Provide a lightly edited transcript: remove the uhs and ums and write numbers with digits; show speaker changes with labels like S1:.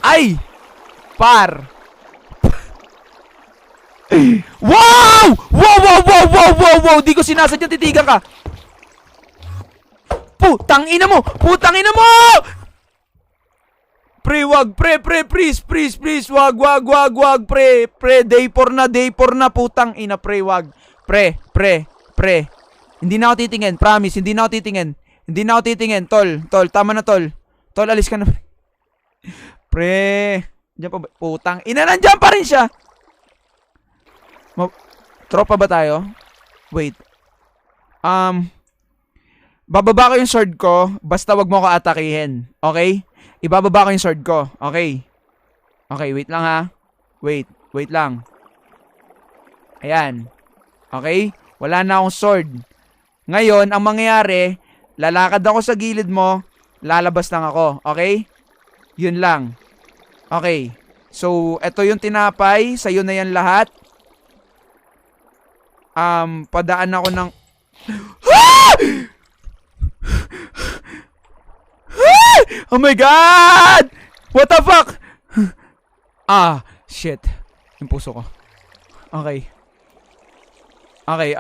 S1: Ay! Par! Wow! Wow, wow, wow, wow, wow, wow! Di ko sinasadya, titigan ka! Putang ina mo! Putang ina mo! Pre, wag, please, wag, pre, day 4 na, putang ina, pre, wag. Pre. Hindi na ako titingin, promise, hindi na ako titingin, tol, tama na, tol, alis ka na, pre, dyan pa ba, putang ina, nandyan pa rin siya. Tropa ba tayo? Wait, bababa ko yung sword ko, basta wag mo ko atakihin, okay? Ibababa ko yung sword ko. Okay. Okay, wait lang ha. Wait lang. Ayan. Okay? Wala na akong sword. Ngayon, ang mangyayari, lalakad ako sa gilid mo, lalabas lang ako. Okay? Yun lang. Okay. So, eto yung tinapay. Sa'yo na yan lahat. Padaan ako ng... Oh my God! What the fuck? Shit. Yung puso ko. Okay. Okay,